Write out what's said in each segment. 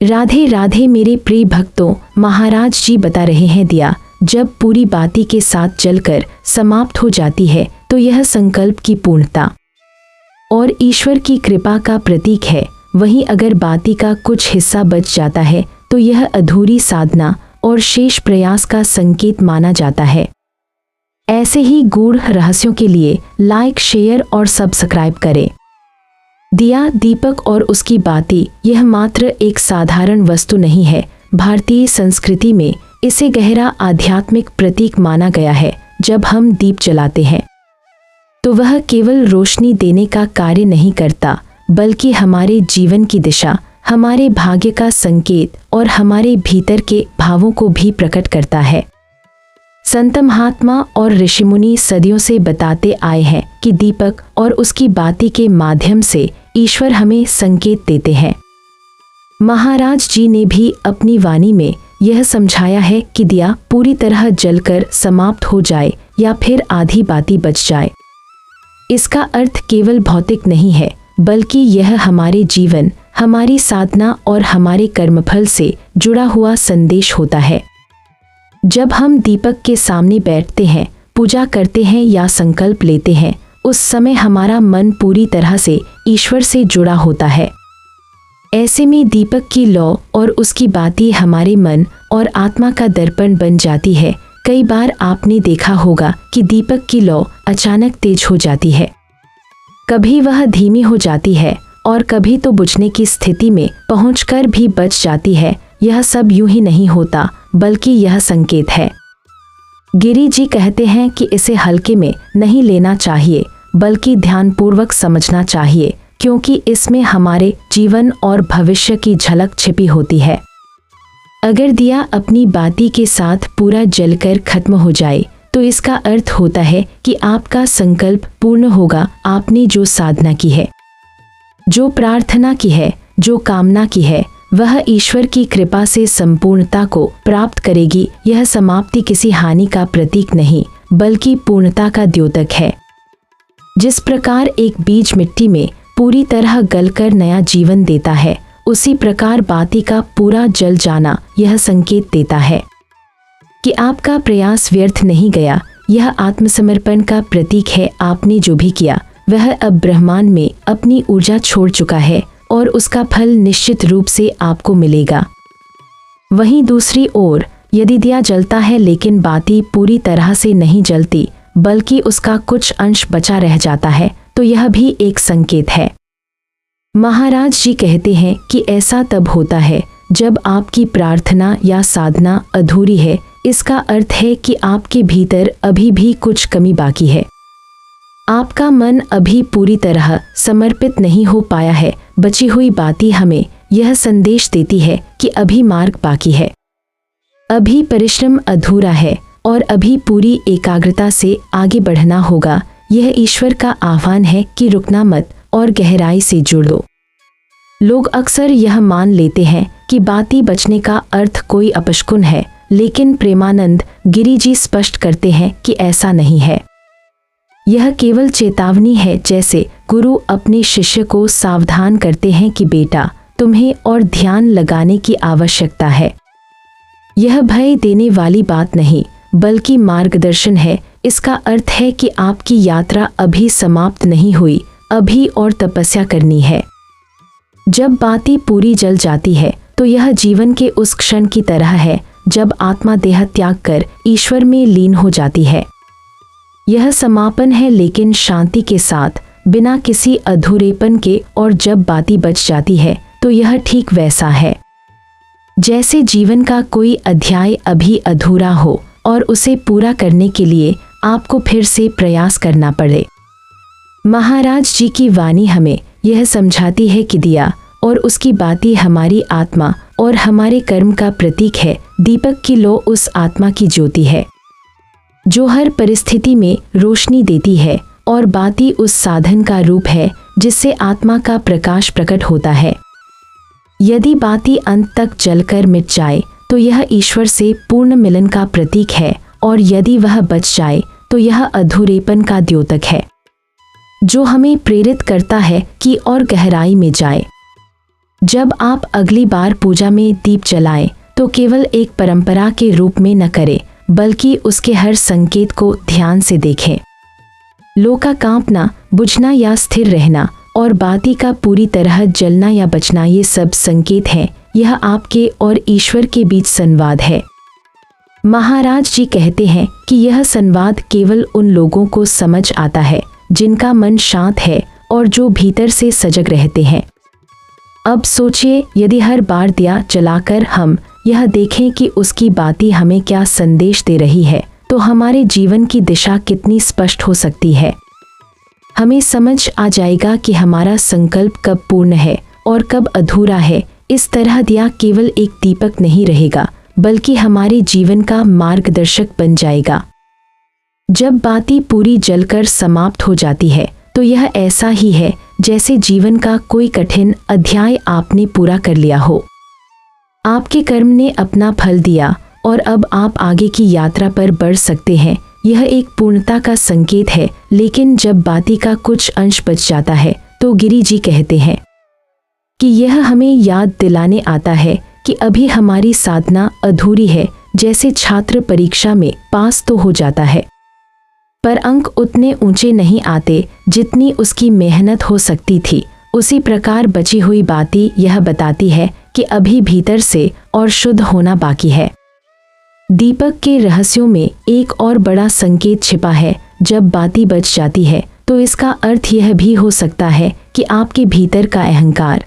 राधे राधे मेरे प्रिय भक्तों, महाराज जी बता रहे हैं दिया जब पूरी बाती के साथ जलकर समाप्त हो जाती है तो यह संकल्प की पूर्णता और ईश्वर की कृपा का प्रतीक है। वहीं अगर बाती का कुछ हिस्सा बच जाता है तो यह अधूरी साधना और शेष प्रयास का संकेत माना जाता है। ऐसे ही गूढ़ रहस्यों के लिए लाइक, शेयर और सब्सक्राइब करें। दिया, दीपक और उसकी बाती यह मात्र एक साधारण वस्तु नहीं है। भारतीय संस्कृति में इसे गहरा आध्यात्मिक प्रतीक माना गया है। जब हम दीप जलाते हैं तो वह केवल रोशनी देने का कार्य नहीं करता, बल्कि हमारे जीवन की दिशा, हमारे भाग्य का संकेत और हमारे भीतर के भावों को भी प्रकट करता है। संत महात्मा और ऋषिमुनि सदियों से बताते आए हैं कि दीपक और उसकी बाती के माध्यम से ईश्वर हमें संकेत देते हैं। महाराज जी ने भी अपनी वाणी में यह समझाया है कि दिया पूरी तरह जलकर समाप्त हो जाए या फिर आधी बाती बच जाए, इसका अर्थ केवल भौतिक नहीं है, बल्कि यह हमारे जीवन, हमारी साधना और हमारे कर्मफल से जुड़ा हुआ संदेश होता है। जब हम दीपक के सामने बैठते हैं, पूजा करते हैं या संकल्प लेते हैं, उस समय हमारा मन पूरी तरह से ईश्वर से जुड़ा होता है। ऐसे में दीपक की लौ और उसकी बाती हमारे मन और आत्मा का दर्पण बन जाती है। कई बार आपने देखा होगा कि दीपक की लौ अचानक तेज हो जाती है, कभी वह धीमी हो जाती है और कभी तो बुझने की स्थिति में पहुंचकर भी बच जाती है। यह सब यूं ही नहीं होता, बल्कि यह संकेत है। गिरी जी कहते हैं कि इसे हल्के में नहीं लेना चाहिए, बल्कि ध्यानपूर्वक समझना चाहिए, क्योंकि इसमें हमारे जीवन और भविष्य की झलक छिपी होती है। अगर दिया अपनी बाती के साथ पूरा जलकर खत्म हो जाए तो इसका अर्थ होता है कि आपका संकल्प पूर्ण होगा। आपने जो साधना की है, जो प्रार्थना की है, जो कामना की है, वह ईश्वर की कृपा से संपूर्णता को प्राप्त करेगी। यह समाप्ति किसी हानि का प्रतीक नहीं, बल्कि पूर्णता का द्योतक है। जिस प्रकार एक बीज मिट्टी में पूरी तरह गलकर नया जीवन देता है, उसी प्रकार बाती का पूरा जल जाना यह संकेत देता है कि आपका प्रयास व्यर्थ नहीं गया। यह आत्मसमर्पण का प्रतीक है। आपने जो भी किया वह अब ब्रह्मांड में अपनी ऊर्जा छोड़ चुका है और उसका फल निश्चित रूप से आपको मिलेगा। वहीं दूसरी ओर यदि दिया जलता है लेकिन बाती पूरी तरह से नहीं जलती, बल्कि उसका कुछ अंश बचा रह जाता है, तो यह भी एक संकेत है। महाराज जी कहते हैं कि ऐसा तब होता है जब आपकी प्रार्थना या साधना अधूरी है। इसका अर्थ है कि आपके भीतर अभी भी कुछ कमी बाकी है। आपका मन अभी पूरी तरह समर्पित नहीं हो पाया है। बची हुई बाती हमें यह संदेश देती है कि अभी मार्ग बाकी है, अभी परिश्रम अधूरा है और अभी पूरी एकाग्रता से आगे बढ़ना होगा। यह ईश्वर का आह्वान है कि रुकना मत और गहराई से जुड़ लो। लोग अक्सर यह मान लेते हैं कि बाती बचने का अर्थ कोई अपशकुन है, लेकिन प्रेमानंद गिरी जी स्पष्ट करते हैं कि ऐसा नहीं है। यह केवल चेतावनी है, जैसे गुरु अपने शिष्य को सावधान करते हैं कि बेटा, तुम्हें और ध्यान लगाने की आवश्यकता है। यह भय देने वाली बात नहीं, बल्कि मार्गदर्शन है। इसका अर्थ है कि आपकी यात्रा अभी समाप्त नहीं हुई, अभी और तपस्या करनी है। जब बाती पूरी जल जाती है तो यह जीवन के उस क्षण की तरह है जब आत्मा देह त्याग कर ईश्वर में लीन हो जाती है। यह समापन है, लेकिन शांति के साथ, बिना किसी अधूरेपन के। और जब बाती बच जाती है तो यह ठीक वैसा है जैसे जीवन का कोई अध्याय अभी अधूरा हो और उसे पूरा करने के लिए आपको फिर से प्रयास करना पड़े। महाराज जी की वाणी हमें यह समझाती है कि दिया और उसकी बाती हमारी आत्मा और हमारे कर्म का प्रतीक है। दीपक की लौ उस आत्मा की ज्योति है जो हर परिस्थिति में रोशनी देती है, और बाती उस साधन का रूप है जिससे आत्मा का प्रकाश प्रकट होता है। यदि बाती अंत तक जलकर मिट जाए तो यह ईश्वर से पूर्ण मिलन का प्रतीक है, और यदि वह बच जाए तो यह अधूरेपन का द्योतक है जो हमें प्रेरित करता है कि और गहराई में जाए। जब आप अगली बार पूजा में दीप जलाएं तो केवल एक परंपरा के रूप में न करें, बल्कि उसके हर संकेत को ध्यान से देखें। लो का कांपना, बुझना या स्थिर रहना और बाती का पूरी तरह जलना या बचना, ये सब संकेत हैं। यह आपके और ईश्वर के बीच संवाद है। महाराज जी कहते हैं कि यह संवाद केवल उन लोगों को समझ आता है जिनका मन शांत है और जो भीतर से सजग रहते हैं। अब सोचिए, यदि हर बार दिया जलाकर हम यह देखें कि उसकी बाती हमें क्या संदेश दे रही है, तो हमारे जीवन की दिशा कितनी स्पष्ट हो सकती है। हमें समझ आ जाएगा कि हमारा संकल्प कब पूर्ण है और कब अधूरा है। इस तरह दिया केवल एक दीपक नहीं रहेगा, बल्कि हमारे जीवन का मार्गदर्शक बन जाएगा। जब बाती पूरी जलकर समाप्त हो जाती है तो यह ऐसा ही है जैसे जीवन का कोई कठिन अध्याय आपने पूरा कर लिया हो। आपके कर्म ने अपना फल दिया और अब आप आगे की यात्रा पर बढ़ सकते हैं। यह एक पूर्णता का संकेत है। लेकिन जब बाती का कुछ अंश बच जाता है तो गिरी जी कहते हैं कि यह हमें याद दिलाने आता है कि अभी हमारी साधना अधूरी है। जैसे छात्र परीक्षा में पास तो हो जाता है, पर अंक उतने ऊंचे नहीं आते जितनी उसकी मेहनत हो सकती थी। उसी प्रकार बची हुई बाती यह बताती है कि अभी भीतर से और शुद्ध होना बाकी है। दीपक के रहस्यों में एक और बड़ा संकेत छिपा है। जब बाती बच जाती है तो इसका अर्थ यह भी हो सकता है कि आपके भीतर का अहंकार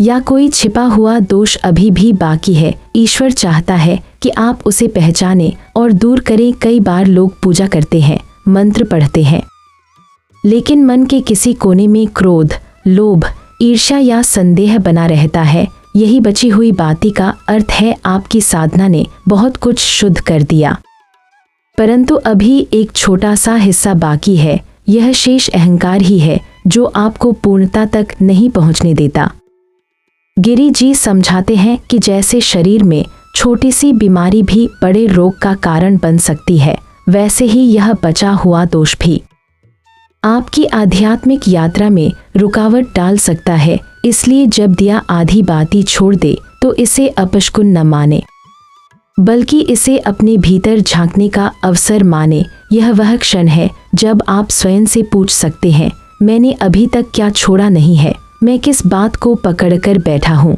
या कोई छिपा हुआ दोष अभी भी बाकी है। ईश्वर चाहता है कि आप उसे पहचानें और दूर करें। कई बार लोग पूजा करते हैं, मंत्र पढ़ते हैं, लेकिन मन के किसी कोने में क्रोध, लोभ, ईर्ष्या या संदेह बना रहता है। यही बची हुई बाती का अर्थ है। आपकी साधना ने बहुत कुछ शुद्ध कर दिया, परंतु अभी एक छोटा सा हिस्सा बाकी है। यह शेष अहंकार ही है जो आपको पूर्णता तक नहीं पहुंचने देता। गिरी जी समझाते हैं कि जैसे शरीर में छोटी सी बीमारी भी बड़े रोग का कारण बन सकती है, वैसे ही यह बचा हुआ दोष भी आपकी आध्यात्मिक यात्रा में रुकावट डाल सकता है। इसलिए जब दिया आधी बाती छोड़ दे तो इसे अपशकुन न माने, बल्कि इसे अपने भीतर झांकने का अवसर माने। यह वह क्षण है जब आप स्वयं से पूछ सकते हैं, मैंने अभी तक क्या छोड़ा नहीं है, मैं किस बात को पकड़कर बैठा हूँ।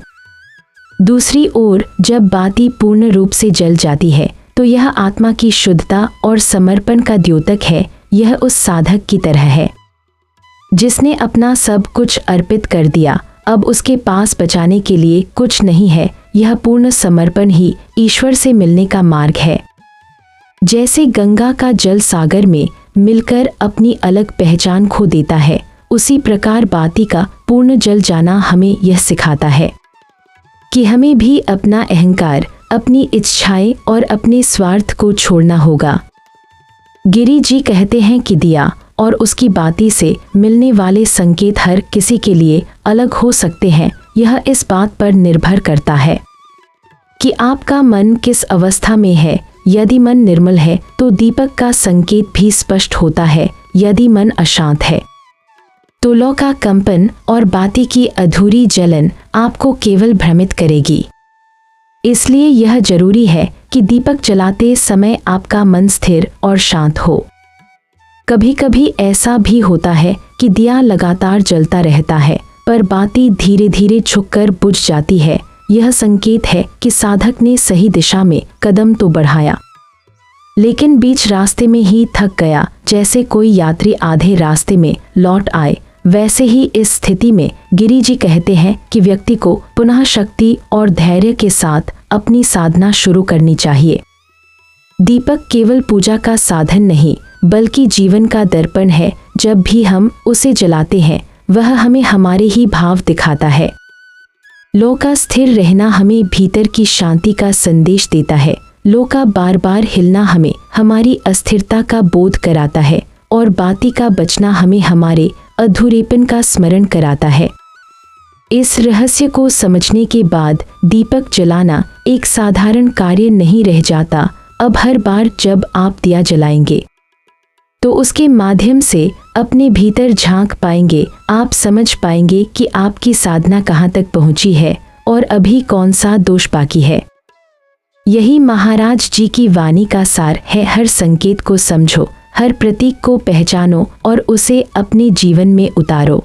दूसरी ओर जब बाती पूर्ण रूप से जल जाती है तो यह आत्मा की शुद्धता और समर्पण का द्योतक है। यह उस साधक की तरह है जिसने अपना सब कुछ अर्पित कर दिया। अब उसके पास बचाने के लिए कुछ नहीं है। यह पूर्ण समर्पण ही ईश्वर से मिलने का मार्ग है। जैसे गंगा का जल सागर में मिलकर अपनी अलग पहचान खो देता है, उसी प्रकार बाती का पूर्ण जल जाना हमें यह सिखाता है कि हमें भी अपना अहंकार, अपनी इच्छाएं और अपने स्वार्थ को छोड़ना होगा। गिरी जी कहते हैं कि दिया और उसकी बाती से मिलने वाले संकेत हर किसी के लिए अलग हो सकते हैं। यह इस बात पर निर्भर करता है कि आपका मन किस अवस्था में है। यदि मन निर्मल है तो दीपक का संकेत भी स्पष्ट होता है। यदि मन अशांत है तो लौ का कंपन और बाती की अधूरी जलन आपको केवल भ्रमित करेगी। इसलिए यह जरूरी है कि दीपक जलाते समय आपका मन स्थिर और शांत हो। कभी कभी ऐसा भी होता है कि दिया लगातार जलता रहता है, पर बाती धीरे धीरे छुपकर बुझ जाती है। यह संकेत है कि साधक ने सही दिशा में कदम तो बढ़ाया, लेकिन बीच रास्ते में ही थक गया। जैसे कोई यात्री आधे रास्ते में लौट आए, वैसे ही इस स्थिति में गिरी जी कहते हैं कि व्यक्ति को पुनः शक्ति और धैर्य के साथ अपनी साधना शुरू करनी चाहिए। दीपक केवल पूजा का साधन नहीं, बल्कि जीवन का दर्पण है। जब भी हम उसे जलाते हैं, वह हमें हमारे ही भाव दिखाता है। लो का स्थिर रहना हमें भीतर की शांति का संदेश देता है। लो का बार बार हिलना हमें हमारी अस्थिरता का बोध कराता है, और बाती का बचना हमें हमारे अधूरेपन का स्मरण कराता है। इस रहस्य को समझने के बाद दीपक जलाना एक साधारण कार्य नहीं रह जाता। अब हर बार जब आप दिया जलाएंगे तो उसके माध्यम से अपने भीतर झांक पाएंगे, आप समझ पाएंगे कि आपकी साधना कहाँ तक पहुंची है और अभी कौन सा दोष बाकी है। यही महाराज जी की वाणी का सार है। हर संकेत को समझो, हर प्रतीक को पहचानो और उसे अपने जीवन में उतारो।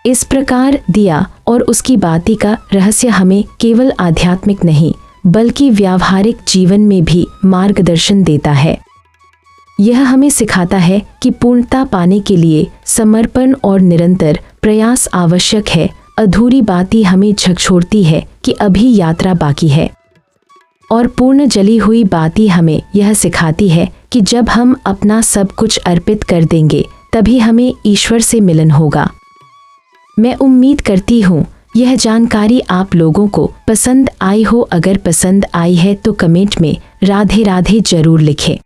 इस प्रकार दिया और उसकी बाती का रहस्य हमें केवल आध्यात्मिक नहीं बल्कि व्यावहारिक जीवन में भी मार्गदर्शन देता है। यह हमें सिखाता है कि पूर्णता पाने के लिए समर्पण और निरंतर प्रयास आवश्यक है। अधूरी बाती हमें झकझोरती है कि अभी यात्रा बाकी है, और पूर्ण जली हुई बाती हमें यह सिखाती है कि जब हम अपना सब कुछ अर्पित कर देंगे तभी हमें ईश्वर से मिलन होगा। मैं उम्मीद करती हूँ यह जानकारी आप लोगों को पसंद आई हो। अगर पसंद आई है तो कमेंट में राधे राधे जरूर लिखें।